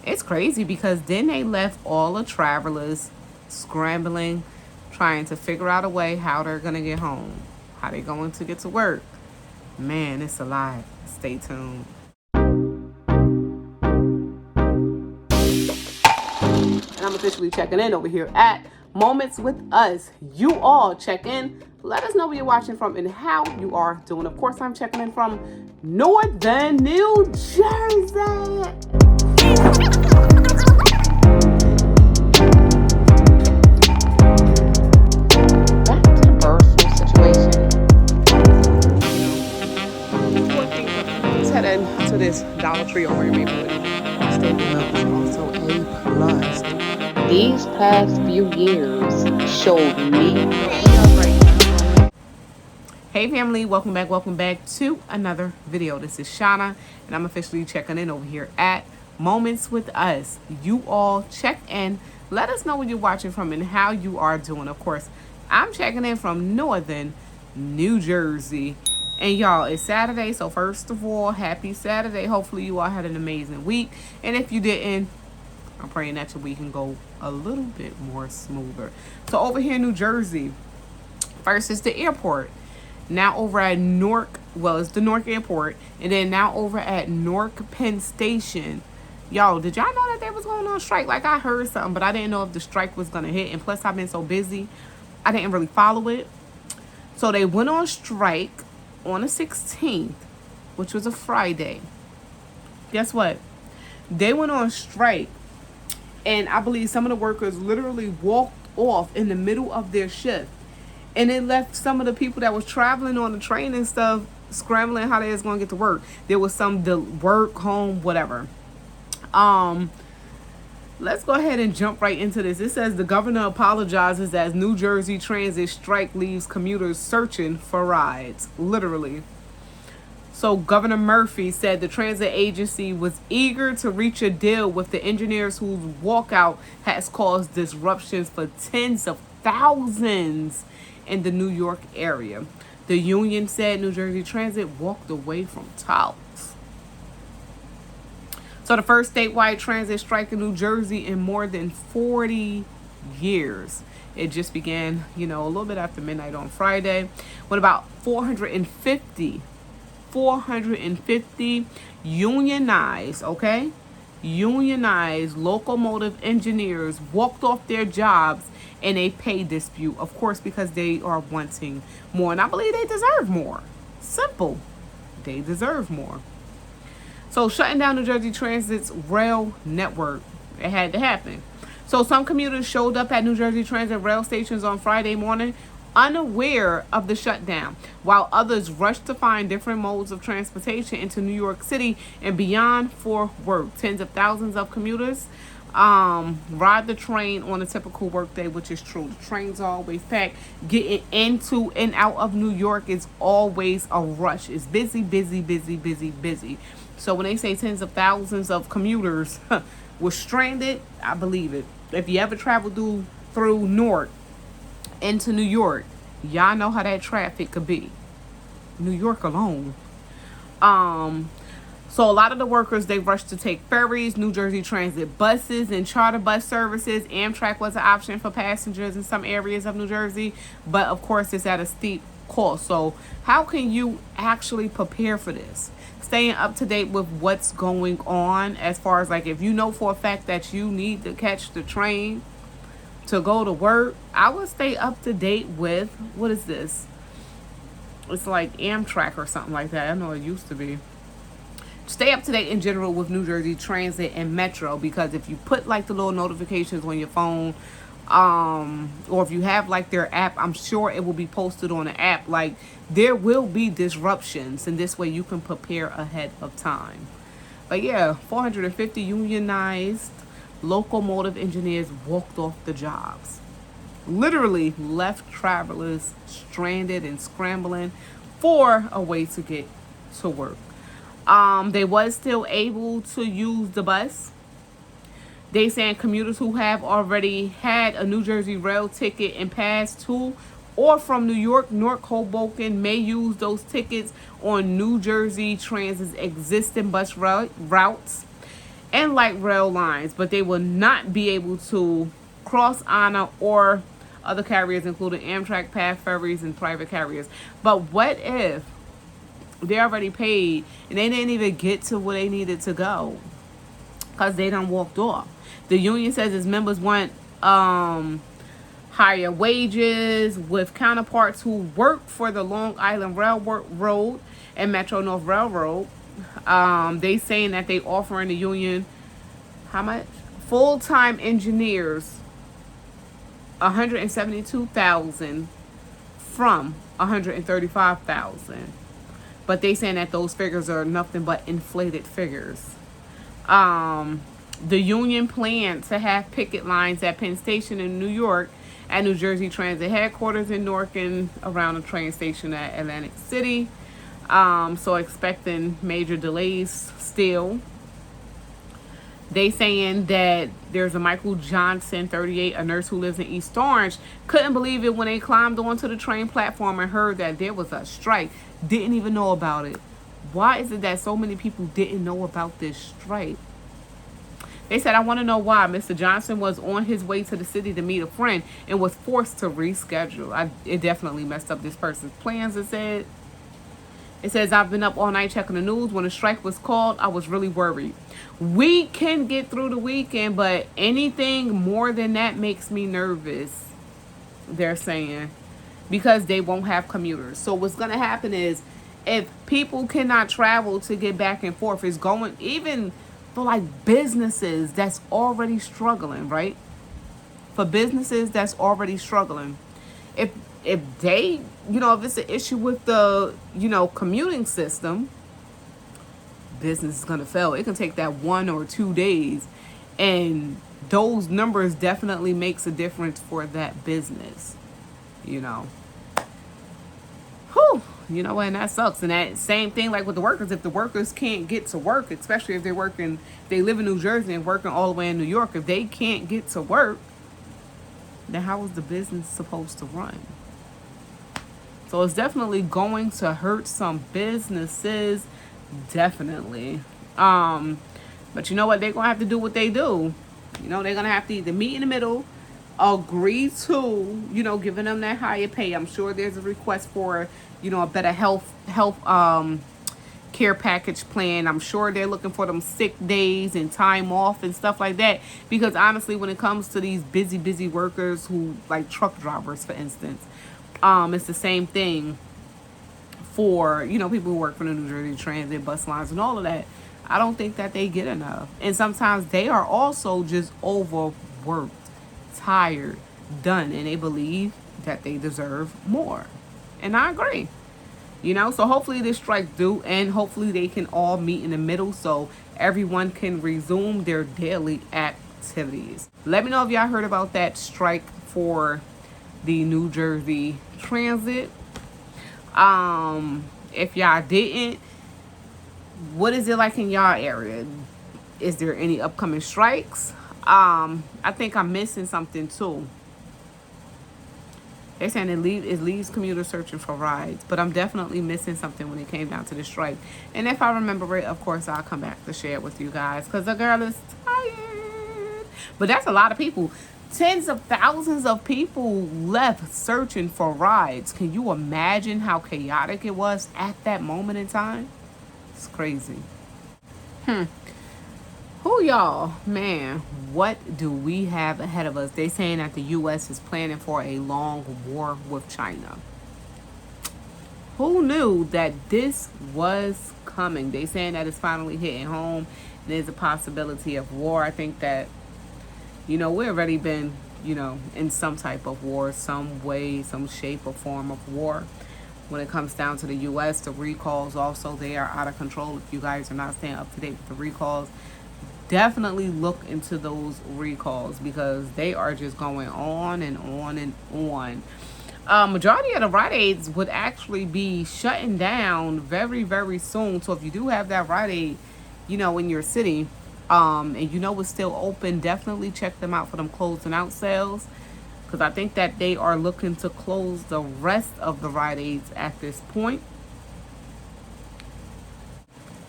It's crazy because then they left all the travelers scrambling, trying to figure out a way how they're going to get home, how they're going to get to work. Man, it's a lot. Stay tuned. And I'm officially checking in over here at Moments with Us. You all check in. Let us know where you're watching from and how you are doing. Of course, I'm checking in from Northern New Jersey. Let's head into this Dollar Tree over in Maplewood. State Well is also a plus. These past few years showed me. Hey family, welcome back to another video. This is Shauna, and I'm officially checking in over here at Moments with Us. You all check in. Let us know where you're watching from and how you are doing. Of course, I'm checking in from Northern New Jersey. And y'all, it's Saturday, so first of all, happy Saturday. Hopefully you all had an amazing week. And if you didn't, I'm praying that your week can go a little bit more smoother. So over here in New Jersey, first is the airport. Now over at Newark, well, it's the Newark Airport. And then now over at Newark Penn Station. Y'all, did y'all know that they was going on strike? Like, I heard something, but I didn't know if the strike was going to hit. And plus, I've been so busy, I didn't really follow it. So they went on strike on the 16th, which was a Friday. Guess what? They went on strike. And I believe some of the workers literally walked off in the middle of their shift. And it left some of the people that was traveling on the train and stuff scrambling how they was going to get to work. There was some work, home, whatever. Let's go ahead and jump right into this. It says the governor apologizes as New Jersey transit strike leaves commuters searching for rides. Literally. So Governor Murphy said the transit agency was eager to reach a deal with the engineers whose walkout has caused disruptions for tens of thousands in the New York area. The union said New Jersey Transit walked away from talks. So the first statewide transit strike in New Jersey in more than 40 years. It just began, a little bit after midnight on Friday, when about 450 unionized locomotive engineers walked off their jobs in a pay dispute, of course, because they are wanting more. And I believe they deserve more. Simple. They deserve more. So shutting down New Jersey Transit's rail network, it had to happen. So some commuters showed up at New Jersey Transit rail stations on Friday morning unaware of the shutdown, while others rushed to find different modes of transportation into New York City and beyond for work. Tens of thousands of commuters ride the train on a typical workday, which is true. The trains are always packed. Getting into and out of New York is always a rush. It's busy. So when they say tens of thousands of commuters were stranded, I believe it. If you ever travel through Newark into New York, y'all know how that traffic could be. New York alone. So a lot of the workers, they rushed to take ferries, New Jersey Transit buses, and charter bus services. Amtrak was an option for passengers in some areas of New Jersey, but of course it's at a steep cost. So how can you actually prepare for this? Staying up to date with what's going on, as far as like if you know for a fact that you need to catch the train to go to work, I would stay up to date with, what is this? It's like Amtrak or something like that. I know it used to be. Stay up to date in general with New Jersey Transit and Metro, because if you put like the little notifications on your phone, or if you have like their app, I'm sure it will be posted on the app. Like, there will be disruptions, and this way you can prepare ahead of time. But yeah, 450 unionized locomotive engineers walked off the jobs. Literally left travelers stranded and scrambling for a way to get to work. They was still able to use the bus. They saying commuters who have already had a New Jersey rail ticket and passed to or from New York, Newark, Hoboken may use those tickets on New Jersey Transit's existing bus routes. and light rail lines, but they will not be able to cross Anna or other carriers, including Amtrak, Path Ferries, and private carriers. But what if they already paid and they didn't even get to where they needed to go because they done walked off? The union says its members want higher wages with counterparts who work for the Long Island Railroad and Metro North Railroad. They saying that they offering the union how much? Full-time engineers 172,000 from 135,000. But they saying that those figures are nothing but inflated figures. The union plans to have picket lines at Penn Station in New York, at New Jersey Transit headquarters in Newark, and around the train station at Atlantic City. So expecting major delays still. They saying that there's a Michael Johnson, 38, a nurse who lives in East Orange, couldn't believe it when they climbed onto the train platform and heard that there was a strike. Didn't even know about it. Why is it that so many people didn't know about this strike? They said, I want to know why. Mr. Johnson was on his way to the city to meet a friend and was forced to reschedule. It definitely messed up this person's plans, it said. It says, I've been up all night checking the news. When the strike was called, I was really worried. We can get through the weekend, but anything more than that makes me nervous, they're saying, because they won't have commuters. So what's going to happen is if people cannot travel to get back and forth, it's going, even for like businesses that's already struggling, right? For businesses that's already struggling. If they, if it's an issue with the, commuting system, business is going to fail. It can take that 1 or 2 days. And those numbers definitely makes a difference for that business, Whew. And that sucks. And that same thing like with the workers. If the workers can't get to work, especially if they live in New Jersey and working all the way in New York, if they can't get to work, then how is the business supposed to run? So it's definitely going to hurt some businesses, definitely. But you know what? They're going to have to do what they do. They're going to have to either meet in the middle, agree to, giving them that higher pay. I'm sure there's a request for, a better health care package plan. I'm sure they're looking for them sick days and time off and stuff like that. Because honestly, when it comes to these busy workers who, like truck drivers, for instance, it's the same thing for, people who work for the New Jersey Transit, bus lines, and all of that. I don't think that they get enough. And sometimes they are also just overworked, tired, done, and they believe that they deserve more. And I agree. So hopefully this strike do, and hopefully they can all meet in the middle so everyone can resume their daily activities. Let me know if y'all heard about that strike for the New Jersey Transit. If y'all didn't, what is it like in y'all area? Is there any upcoming strikes? I think I'm missing something too. They're saying it leaves commuters searching for rides, but I'm definitely missing something when it came down to the strike. And if I remember it, of course, I'll come back to share it with you guys because the girl is tired. But that's a lot of people. Tens of thousands of people left searching for rides. Can you imagine how chaotic it was at that moment in time? It's crazy. Who y'all? Man, what do we have ahead of us? They saying that the U.S. is planning for a long war with China. Who knew that this was coming? They saying that it's finally hitting home. There's a possibility of war. I think that, we've already been, in some type of war, some way, some shape or form of war. When it comes down to the U.S., the recalls also, they are out of control. If you guys are not staying up to date with the recalls, definitely look into those recalls because they are just going on and on and on. Majority of the Rite Aids would actually be shutting down very, very soon. So if you do have that Rite Aid, in your city, and it's still open, definitely check them out for them closing out sales. Because I think that they are looking to close the rest of the Rite Aids at this point.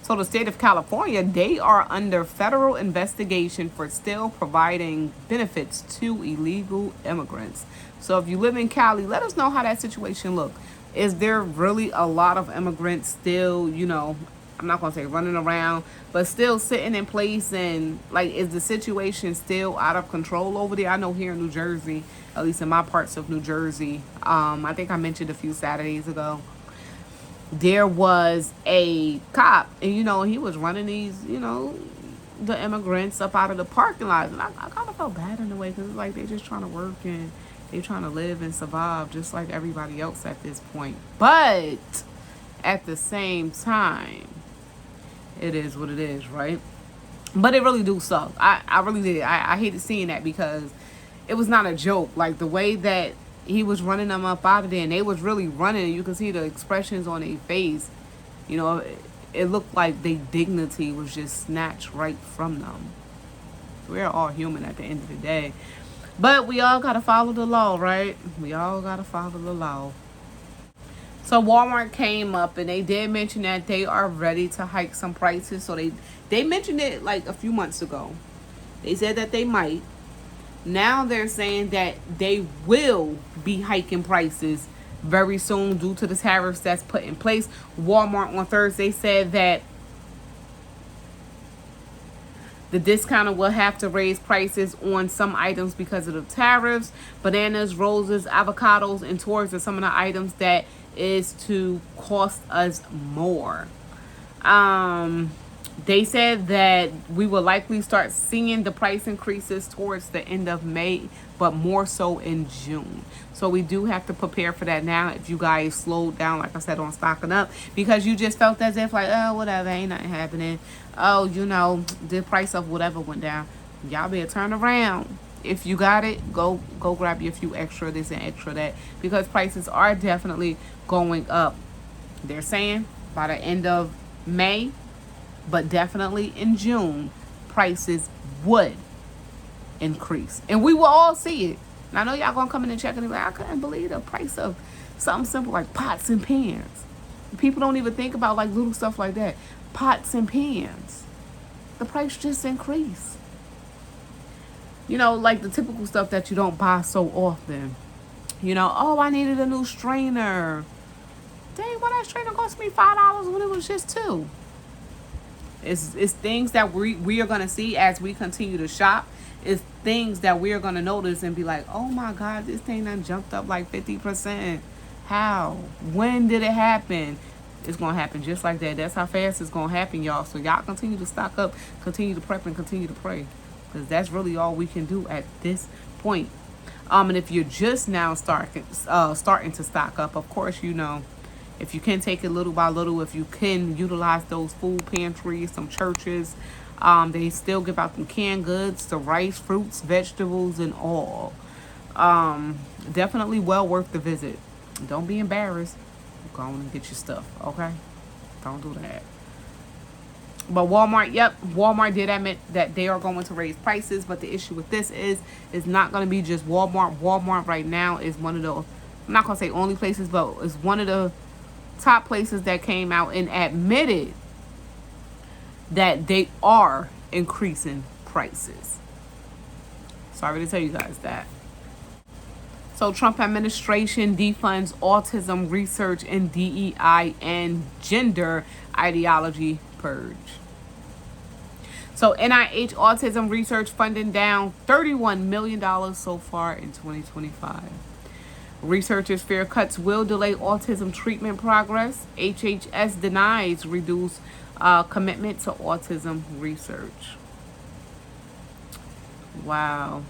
So the state of California, they are under federal investigation for still providing benefits to illegal immigrants. So if you live in Cali, let us know how that situation look. Is there really a lot of immigrants still, I'm not gonna say running around, but still sitting in place, and like, is the situation still out of control over there? I know here in New Jersey, at least in my parts of New Jersey, I think I mentioned a few Saturdays ago, there was a cop, and he was running these, the immigrants up out of the parking lot, and I kind of felt bad in a way, because it's like they're just trying to work and they're trying to live and survive just like everybody else at this point. But at the same time, it is what it is, right? But it really do suck. I really did. I hated seeing that, because it was not a joke. Like, the way that he was running them up out of there, and they was really running. You can see the expressions on their face. It looked like their dignity was just snatched right from them. We're all human at the end of the day. But we all got to follow the law, right? We all got to follow the law. So Walmart came up, and they did mention that they are ready to hike some prices. So they mentioned it like a few months ago. They said that they might. Now they're saying that they will be hiking prices very soon due to the tariffs that's put in place. Walmart on Thursday said that the discounter will have to raise prices on some items because of the tariffs. Bananas, roses, avocados, and toys are some of the items that is to cost us more. They said that we will likely start seeing the price increases towards the end of May, but more so in June. So we do have to prepare for that now. If you guys slowed down, like I said, on stocking up, because you just felt as if like, oh, whatever, ain't nothing happening. Oh, the price of whatever went down. Y'all better turn around. If you got it, go grab you a few extra this and extra that, because prices are definitely going up. They're saying by the end of May, but definitely in June, prices would increase. And we will all see it. And I know y'all gonna come in and check and be like, I couldn't believe the price of something simple like pots and pans. People don't even think about like little stuff like that. Pots and pans. The price just increased. Like the typical stuff that you don't buy so often. Oh, I needed a new strainer. Dang, why that strainer cost me $5 when it was just $2? It's things that we are going to see as we continue to shop. It's things that we are going to notice and be like, oh my God, this thing done jumped up like 50%. How? When did it happen? It's going to happen just like that. That's how fast it's going to happen, y'all. So y'all continue to stock up, continue to prep, and continue to pray. Because that's really all we can do at this point. And if you're just now starting to stock up, of course, if you can take it little by little, if you can utilize those food pantries, some churches, they still give out them canned goods, the rice, fruits, vegetables, and all. Definitely well worth the visit. Don't be embarrassed. Go on and get your stuff, okay? Don't do that. But Walmart did admit that they are going to raise prices. But the issue with this is, it's not going to be just Walmart. Walmart right now is one of the, I'm not going to say only places, but it's one of the top places that came out and admitted that they are increasing prices. Sorry to tell you guys that. So Trump administration defunds autism research and DEI and gender ideology purge. So NIH autism research funding down $31 million so far in 2025. Researchers fear cuts will delay autism treatment progress. HHS denies reduced commitment to autism research. Wow.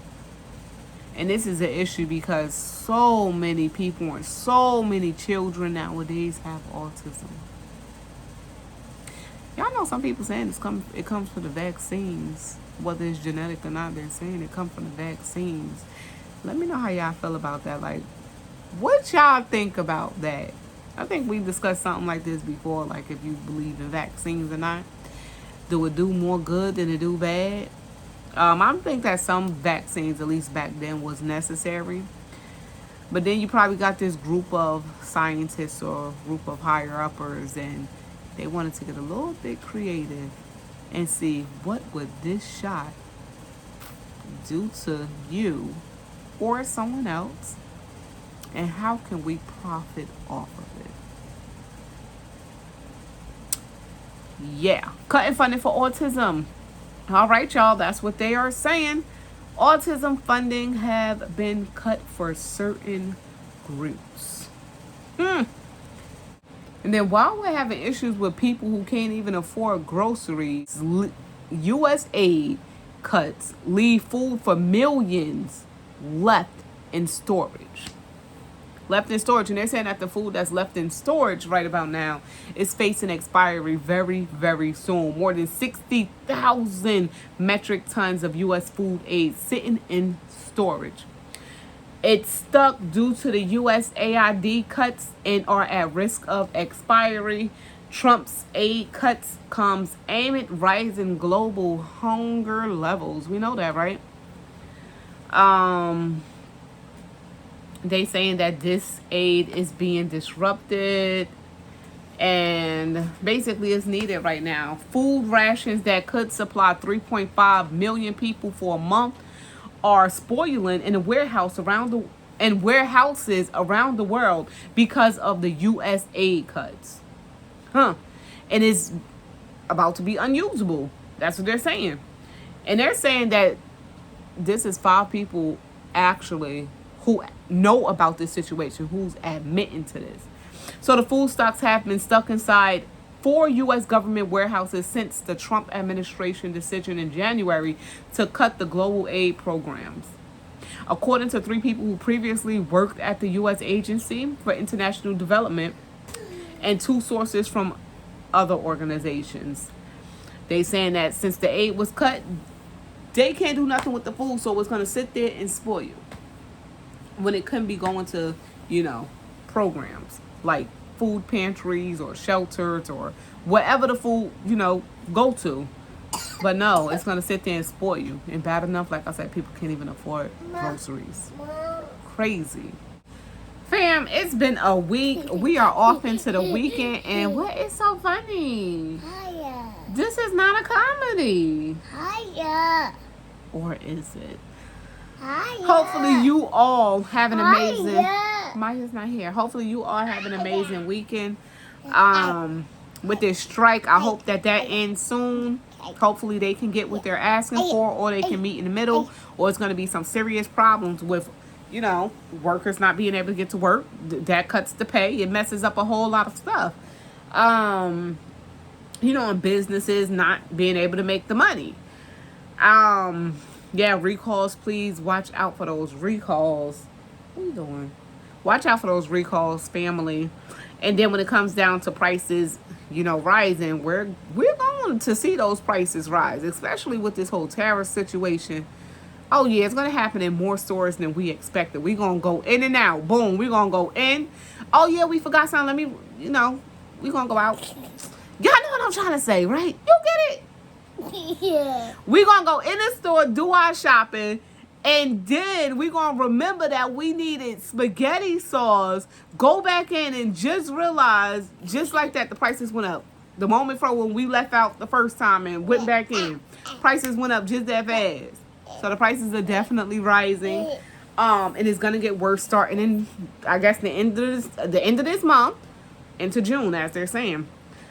And this is an issue because so many people and so many children nowadays have autism. Y'all know some people saying it comes from the vaccines. Whether it's genetic or not, they're saying it comes from the vaccines. Let me know how y'all feel about that. Like, what y'all think about that? I think we discussed something like this before, like if you believe in vaccines or not. Do it do more good than it do bad? I think that some vaccines, at least back then, was necessary. But then you probably got this group of scientists or group of higher uppers, and They wanted to get a little bit creative and see what would this shot do to you or someone else, and how can we profit off of it. Yeah, cutting funding for autism. All right, y'all, that's what they are saying. Autism funding have been cut for certain groups. And then while we're having issues with people who can't even afford groceries, U.S. aid cuts leave food for millions left in storage. Left in storage, and they're saying that the food that's left in storage right about now is facing expiry very, very soon. More than 60,000 metric tons of U.S. food aid sitting in storage. It's stuck due to the USAID cuts and are at risk of expiry. Trump's aid cuts comes amid rising global hunger levels. We know that, right? They saying that this aid is being disrupted and basically it's needed right now. Food rations that could supply 3.5 million people for a month are spoiling in warehouses around the world because of the U.S. aid cuts. And it's about to be unusable. That's what they're saying. And they're saying that this is 5 people actually who know about this situation, who's admitting to this. So the food stocks have been stuck inside 4 U.S. government warehouses since the Trump administration decision in January to cut the global aid programs. According to 3 people who previously worked at the U.S. Agency for International Development and 2 sources from other organizations. They saying that since the aid was cut, they can't do nothing with the food, so it's going to sit there and spoil when it couldn't be going to, programs like food pantries or shelters or whatever the food, go to. But no, it's going to sit there and spoil you. And bad enough, like I said, people can't even afford groceries. Crazy. Fam, it's been a week. We are off into the weekend. And what is so funny? Hiya. This is not a comedy. Hiya. Or is it? Hiya. Hopefully you all have an amazing... Hiya. Maya's not here. Hopefully you all have an amazing weekend. With this strike, I hope that ends soon. Hopefully they can get what they're asking for, or they can meet in the middle, or it's going to be some serious problems with, workers not being able to get to work. That cuts the pay. It messes up a whole lot of stuff. And businesses not being able to make the money. Recalls, please watch out for those recalls. What are you doing? Watch out for those recalls, family. And then when it comes down to prices, rising, we're going to see those prices rise, especially with this whole tariff situation. Oh yeah, it's going to happen in more stores than we expected. We're going to go in and out. Boom, we're going to go in. Oh yeah, we forgot something. Let me, we're going to go out. Y'all know what I'm trying to say, right? You get it? Yeah. We're going to go in the store, do our shopping, and then we're going to remember that we needed spaghetti sauce, go back in and just realize, just like that, the prices went up. The moment from when we left out the first time and went back in, prices went up just that fast. So the prices are definitely rising. And it's going to get worse starting in, I guess, the end of this month into June, as they're saying.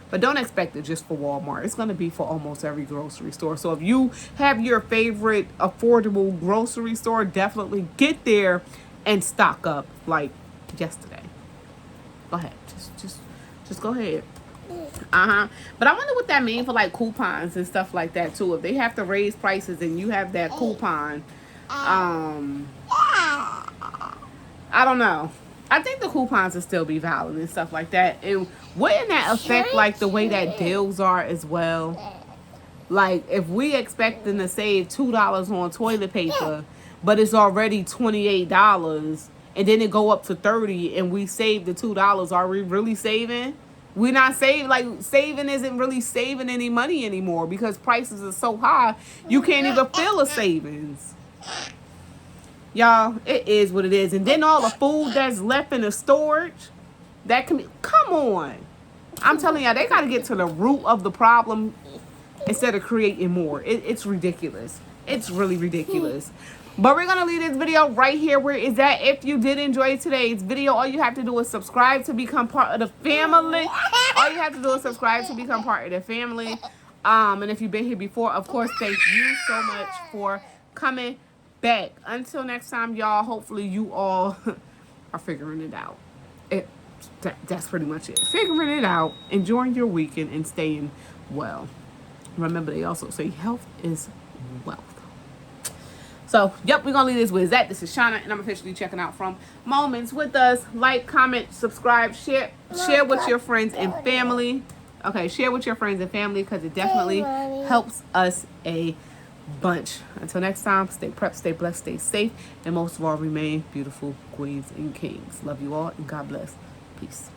But don't expect it just for Walmart. It's going to be for almost every grocery store. So if you have your favorite affordable grocery store, definitely get there and stock up like yesterday. Go ahead. Just go ahead. But I wonder what that means for like coupons and stuff like that too. If they have to raise prices and you have that coupon, I don't know. I think the coupons will still be valid and stuff like that. And wouldn't that affect like the way that deals are as well? Like if we expecting to save $2 on toilet paper, but it's already $28, and then it go up to $30, and we save the $2, are we really saving? We're not saving. Like saving isn't really saving any money anymore because prices are so high. You can't even feel a savings. Y'all, it is what it is. And then all the food that's left in the storage, that can be, come on. I'm telling y'all, they got to get to the root of the problem instead of creating more. It's ridiculous. It's really ridiculous. But we're going to leave this video right here where it's at. If you did enjoy today's video, all you have to do is subscribe to become part of the family. All you have to do is subscribe to become part of the family. And if you've been here before, of course, thank you so much for coming back. Until next time, y'all, hopefully you all are figuring it out. That's pretty much it. Figuring it out, enjoying your weekend, and staying well. Remember, they also say health is wealth. So, yep, we're going to leave this with that. This is Shauna, and I'm officially checking out from Moments with Us. Like, comment, subscribe, share with your friends and family. Okay, share with your friends and family because it definitely helps us a bunch. Until next time, stay prepped, stay blessed, stay safe, and most of all, remain beautiful queens and kings. Love you all, and God bless. Peace.